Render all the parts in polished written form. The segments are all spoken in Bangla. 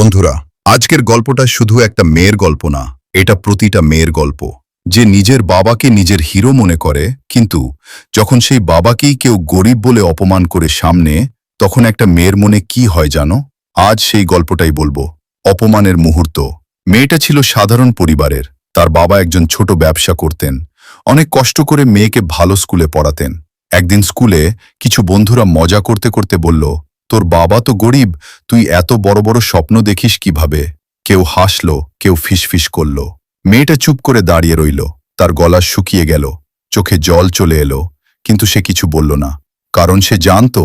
বন্ধুরা, আজকের গল্পটা শুধু একটা মেয়ের গল্প না, এটা প্রতিটা মেয়ের গল্প, যে নিজের বাবাকে নিজের হিরো মনে করে, কিন্তু যখন সেই বাবাকেই কেউ গরিব বলে অপমান করে সামনে, তখন একটা মেয়ের মনে কি হয় জানো? আজ সেই গল্পটাই বলবো। অপমানের মুহূর্ত। মেয়েটা ছিল সাধারণ পরিবারের। তার বাবা একজন ছোট ব্যবসা করতেন। অনেক কষ্ট করে মেয়েকে ভালো স্কুলে পড়াতেন। একদিন স্কুলে কিছু বন্ধুরা মজা করতে করতে বলল, তোর বাবা তো গরিব, তুই এত বড় বড় স্বপ্ন দেখিস কিভাবে? কেউ হাসলো, কেউ ফিসফিস করল। মেয়েটা চুপ করে দাঁড়িয়ে রইল। তার গলা শুকিয়ে গেল, চোখে জল চলে এলো, কিন্তু সে কিছু বলল না। কারণ সে জানত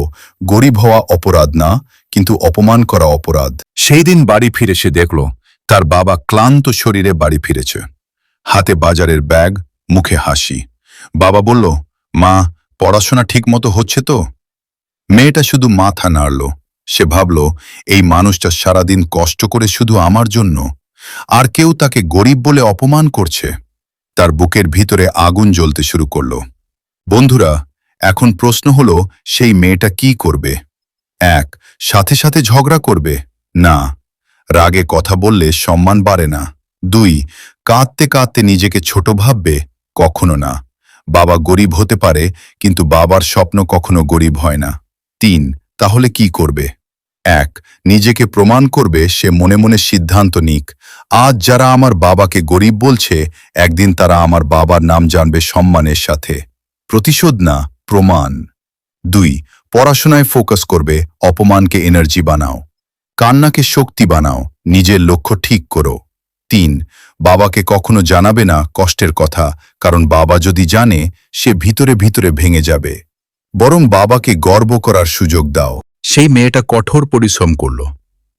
গরিব হওয়া অপরাধ না, কিন্তু অপমান করা অপরাধ। সেই দিন বাড়ি ফিরে সে দেখল তার বাবা ক্লান্ত শরীরে বাড়ি ফিরেছে। হাতে বাজারের ব্যাগ, মুখে হাসি। বাবা বলল, মা, পড়াশোনা ঠিক মতো হচ্ছে তো? মেয়েটা শুধু মাথা নাড়ল। সে ভাবল, এই মানুষটা সারাদিন কষ্ট করে শুধু আমার জন্য, আর কেউ তাকে গরিব বলে অপমান করছে। তার বুকের ভিতরে আগুন জ্বলতে শুরু করল। বন্ধুরা, এখন প্রশ্ন হলো, সেই মেয়েটা কি করবে? এক, সাথে সাথে ঝগড়া করবে? না, রাগে কথা বললে সম্মান বাড়ে না। দুই, কাঁদতে কাঁদতে নিজেকে ছোট ভাববে? কখনো না। বাবা গরিব হতে পারে, কিন্তু বাবার স্বপ্ন কখনো গরিব হয় না। তিন, তাহলে কি করবে? এক, নিজেকে প্রমাণ করবে। সে মনে মনে সিদ্ধান্ত নিক, আজ যারা আমার বাবাকে গরিব বলছে, একদিন তারা আমার বাবার নাম জানবে সম্মানের সাথে। প্রতিশোধ না, প্রমাণ। দুই, পড়াশোনায় ফোকাস করবে। অপমানকে এনার্জি বানাও, কান্নাকে শক্তি বানাও, নিজের লক্ষ্য ঠিক করো। তিন, বাবাকে কখনো জানাবে না কষ্টের কথা, কারণ বাবা যদি জানে, সে ভিতরে ভিতরে ভেঙে যাবে। বরং বাবাকে গর্ব করার সুযোগ দাও। সেই মেয়েটা কঠোর পরিশ্রম করল,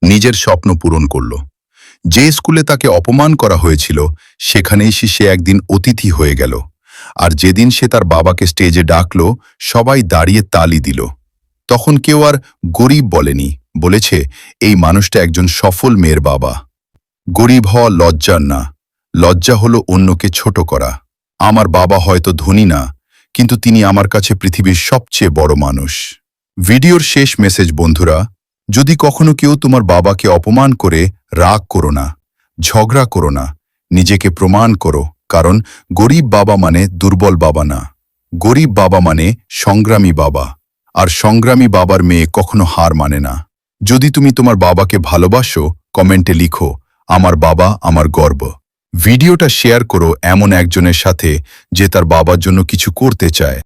নিজের স্বপ্ন পূরণ করল। যে স্কুলে তাকে অপমান করা হয়েছিল, সেখানেই সে একদিন অতিথি হয়ে গেল। আর যেদিন সে তার বাবাকে স্টেজে ডাকল, সবাই দাঁড়িয়ে তালি দিল। তখন কেউ আর গরিব বলেনি, বলেছে, এই মানুষটা একজন সফল মেয়ের বাবা। গরিব হওয়া লজ্জার না, লজ্জা হলো অন্যকে ছোট করা। আমার বাবা হয়তো ধনী না, কিন্তু তিনি আমার কাছে পৃথিবীর সবচেয়ে বড় মানুষ। ভিডিওর শেষ মেসেজ বন্ধুরা, যদি কখনো কেউ তোমার বাবাকে অপমান করে, রাগ করো না, ঝগড়া করো না, নিজেকে প্রমাণ করো। কারণ গরিব বাবা মানে দুর্বল বাবা না, গরিব বাবা মানে সংগ্রামী বাবা। আর সংগ্রামী বাবার মেয়ে কখনো হার মানে না। যদি তুমি তোমার বাবাকে ভালোবাসো, কমেন্টে লিখো, আমার বাবা আমার গর্ব। ভিডিওটা শেয়ার করো এমন একজনের সাথে যে তার বাবার জন্য কিছু করতে চায়।